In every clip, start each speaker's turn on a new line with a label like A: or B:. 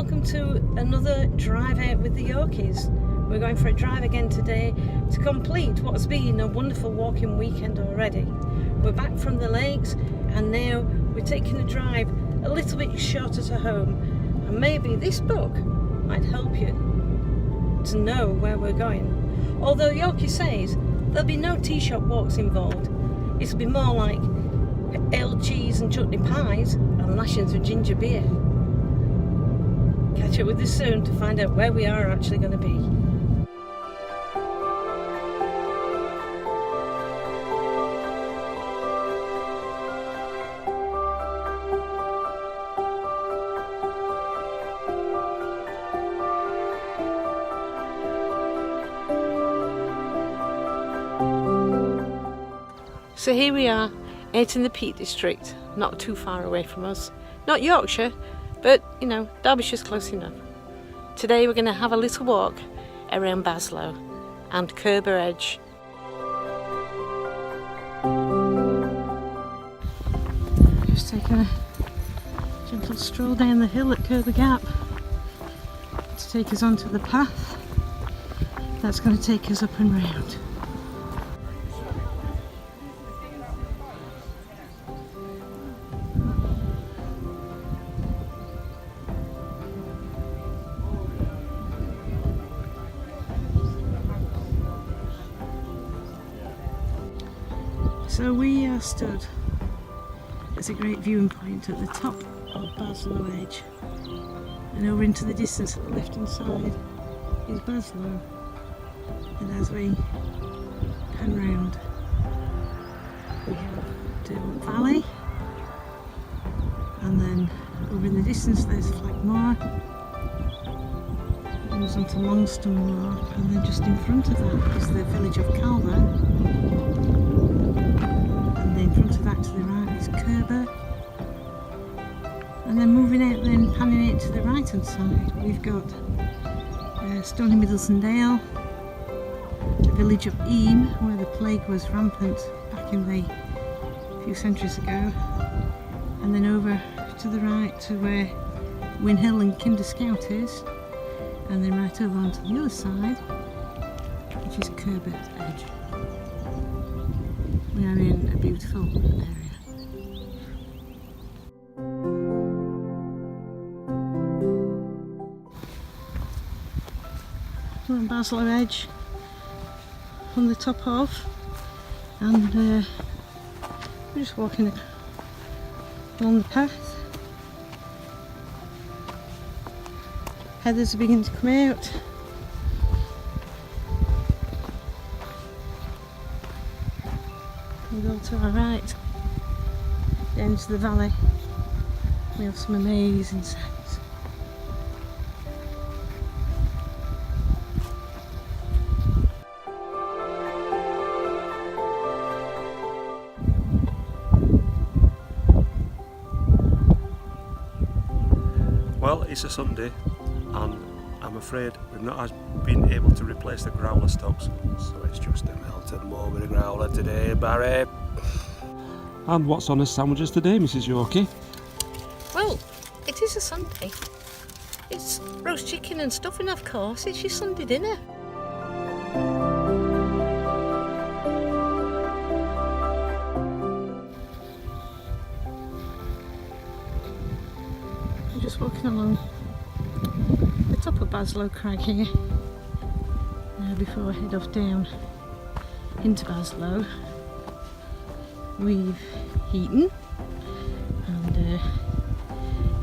A: welcome to another drive out with the Yorkies. We're going for a drive again today to complete what's been a wonderful walking weekend already. We're back from the lakes and now we're taking a drive a little bit shorter to home, and maybe this book might help you to know where we're going. Although Yorkie says there'll be no tea shop walks involved, it'll be more like ale, cheese and chutney pies and lashings of ginger beer. Catch up with us soon to find out where we are actually going to be. So here we are, out in the Peak District, not too far away from us. Not Yorkshire, but you know, Derbyshire's close enough. Today we're going to have a little walk around Baslow and Baslow Edge. Just taking a gentle stroll down the hill at Baslow Gap to take us onto the path that's going to take us up and round. So we are stood as a great viewing point at the top of Baslow Edge, and over into the distance at the left hand side is Baslow, and as we pan round we have Derwent Valley, and then over in the distance there's Flagmore, it goes on to Longstone Moor, and then just in front of that is the village of Calver. In front of that to the right is Baslow, and then moving out, then panning out to the right hand side we've got Stony Middleton Dale, the village of Eyam where the plague was rampant back in a few centuries ago, and then over to the right to where Win Hill and Kinder Scout is, and then right over onto the other side which is Baslow Edge. We are in a beautiful area. We're on Baslow Edge, on the top of, and we're just walking along the path. Heathers are beginning to come out. We go to our right, down to the valley. We have some amazing sights.
B: Well, it's a Sunday and I'm afraid we've not been able to replace the growler stocks, so it's just a melted Mulberry growler today, Barry. And what's on the sandwiches today, Mrs. Yorkie?
A: Well, it is a Sunday. It's roast chicken and stuffing, of course. It's your Sunday dinner. I'm just walking along the top of Baslow Crag here before I head off down into Baslow. We've eaten, and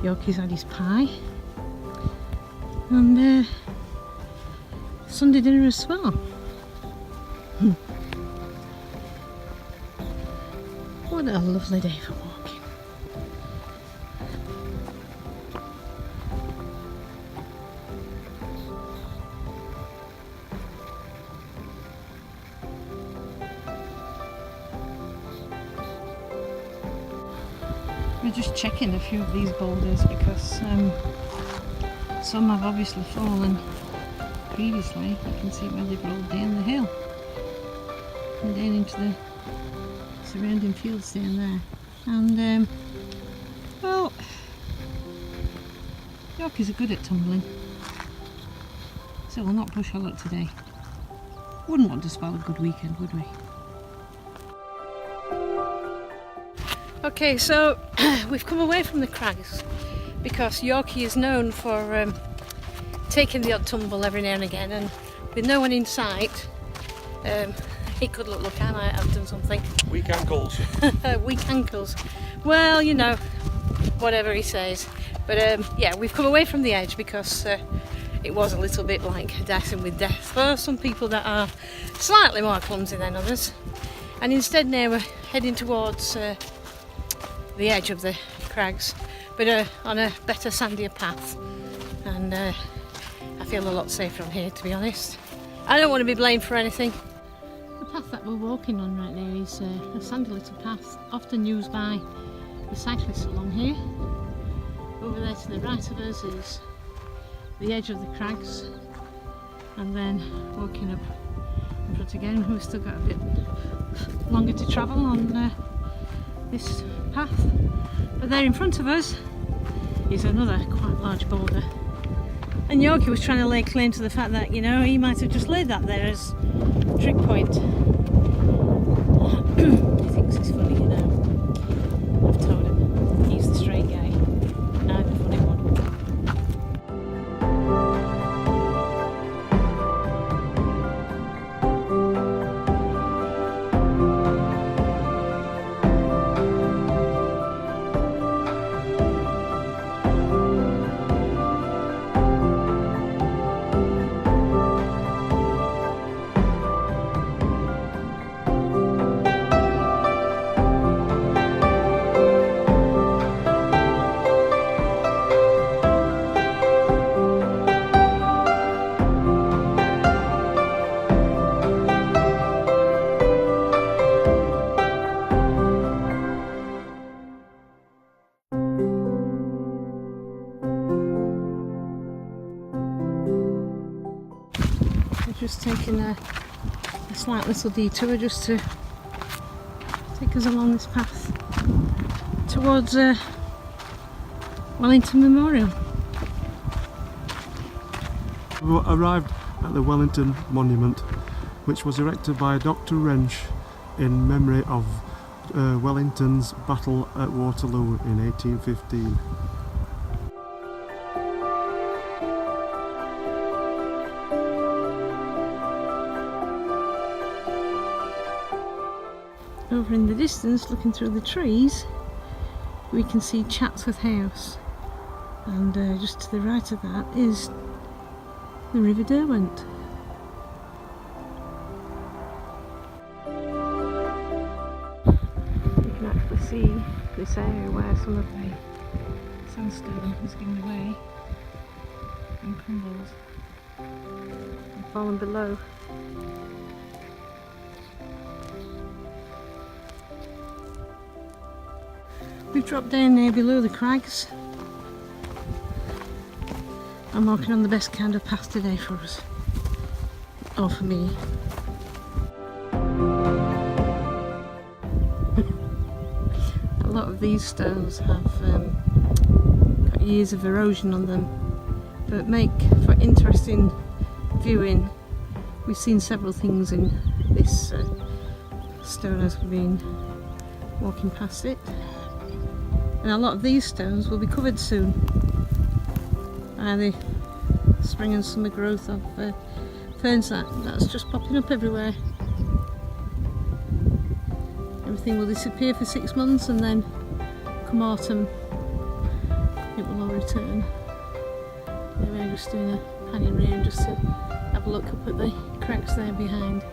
A: Yorkie's had his pie, and Sunday dinner as well. What a lovely day for walking. We're just checking a few of these boulders because some have obviously fallen previously. You can see where they've rolled down the hill and down into the surrounding fields down there. And well, Yorkies are good at tumbling, so we'll not push our luck today. Wouldn't want to spoil a good weekend, would we? Okay, so we've come away from the crags because Yorkie is known for taking the odd tumble every now and again, and with no one in sight, he could look, I might have done something.
B: Weak ankles.
A: Weak ankles. Well, you know, whatever he says. But yeah, we've come away from the edge because it was a little bit like dancing with death for some people that are slightly more clumsy than others. And instead now we're heading towards the edge of the crags, but on a better, sandier path. And I feel a lot safer on here, to be honest. I don't want to be blamed for anything. The path that we're walking on right now is a sandy little path, often used by the cyclists along here. Over there to the right of us is the edge of the crags, and then walking up in front again, we've still got a bit longer to travel on this path. But there in front of us is another quite large boulder, and Yorkie was trying to lay claim to the fact that, you know, he might have just laid that there as a trick point. He thinks it's funny, you know. I've told him he's the straight guy. I'm the funny one. Just taking a slight little detour just to take us along this path towards Wellington Memorial.
B: We arrived at the Wellington Monument, which was erected by Dr. Wrench in memory of Wellington's battle at Waterloo in 1815.
A: Over in the distance, looking through the trees, we can see Chatsworth House, and just to the right of that is the River Derwent. You can actually see this area where some of the sandstone has given away and crumbled and fallen below. We've dropped down there below the crags. I'm walking on the best kind of path today for us, or for me. A lot of these stones have got years of erosion on them, but make for interesting viewing. We've seen several things in this stone as we've been walking past it. And a lot of these stones will be covered soon by the spring and summer growth of ferns that's just popping up everywhere. Everything will disappear for 6 months, and then come autumn it will all return. Anyway, I'm just doing a panning round just to have a look up at the crags there behind.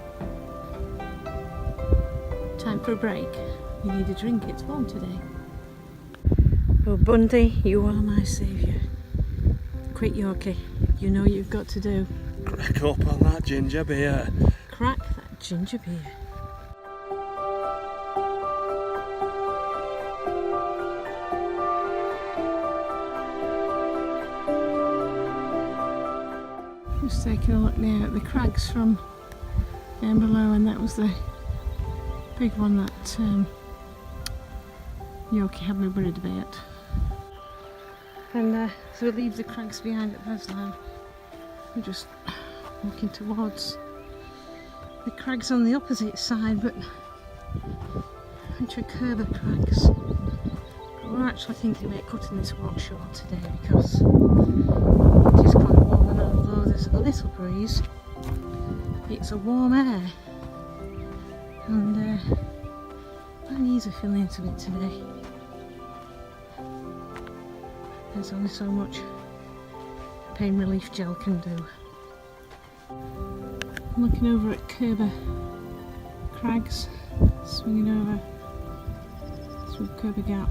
A: Time for a break. We need a drink, it's warm today. Oh Bundy, you are my saviour. Quick Yorkie, you know what you've got to do.
B: Crack up on that ginger beer.
A: Crack that ginger beer. Just taking a look now at the crags from down below, and that was the big one that Yorkie had me worried about. And so we leave the crags behind at Baslow. We're just walking towards the crags on the opposite side, but which are Kerber crags. But we're actually thinking about cutting this walk short today because it is quite warm, and although there's a little breeze, it's a warm air, and my knees are feeling into it today. There's only so much pain relief gel can do. I'm looking over at Kerber crags, swinging over through Kerber Gap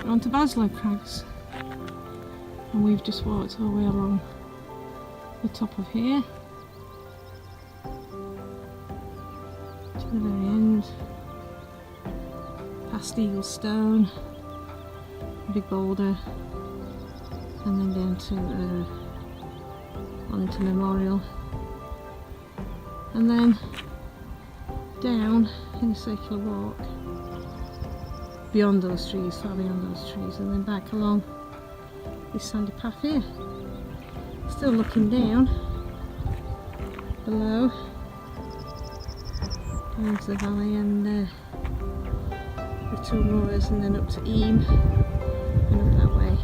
A: onto Baslow crags, and we've just walked our way along the top of here to the very end, past Eagle Stone, big boulder, and then down to onto Memorial, and then down in a circular walk beyond those trees, far beyond those trees, and then back along this sandy path here. Still looking down below into the valley and the two moors, and then up to Eam and up that way.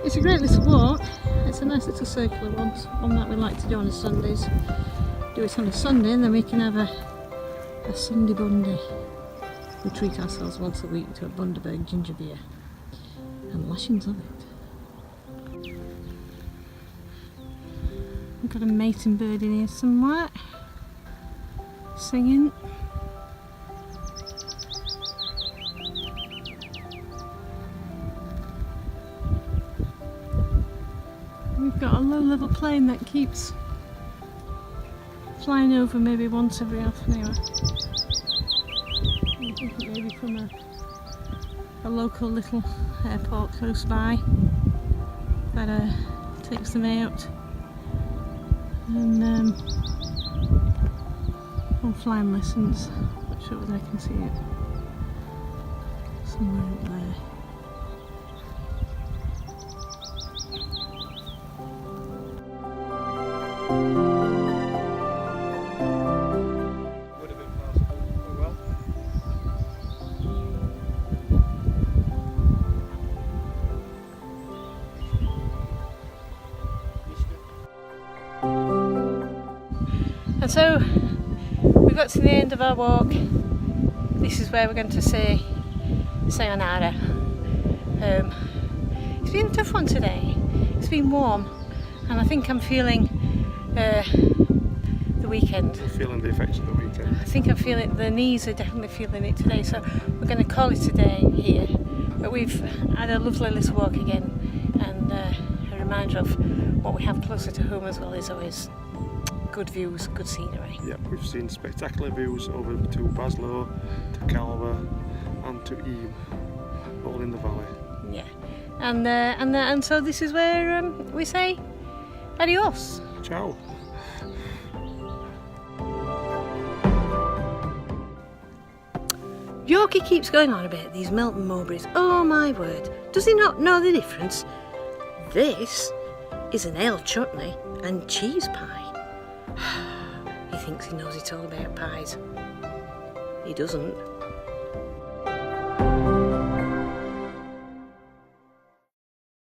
A: It's a great little walk. It's a nice little circular one that we like to do on Sundays. Do it on a Sunday, and then we can have a Sunday bundy. We treat ourselves once a week to a Bundaberg ginger beer and lashings of it. We've got a mating bird in here somewhere, singing. We've got a low-level plane that keeps flying over maybe once every half an hour. I think it may be from a local little airport close by that takes them out, and on flying lessons. Not sure whether I can see it somewhere up there. And so we got to the end of our walk. This is where we're going to say sayonara. It's been a tough one today. It's been warm, and I think I'm feeling the weekend.
B: You're feeling the effects of the weekend.
A: I think I'm feeling, the knees are definitely feeling it today, so we're going to call it a day here. But we've had a lovely little walk again, and a reminder of what we have closer to home as well is always good views, good scenery.
B: Yeah, we've seen spectacular views over to Baslow, to Calver and to Eam, all in the valley.
A: Yeah, and so this is where we say adios.
B: Ciao.
A: Yorkie keeps going on about these Melton Mowbrays. Oh my word, does he not know the difference? This is an ale chutney and cheese pie. He thinks he knows it all about pies. He doesn't.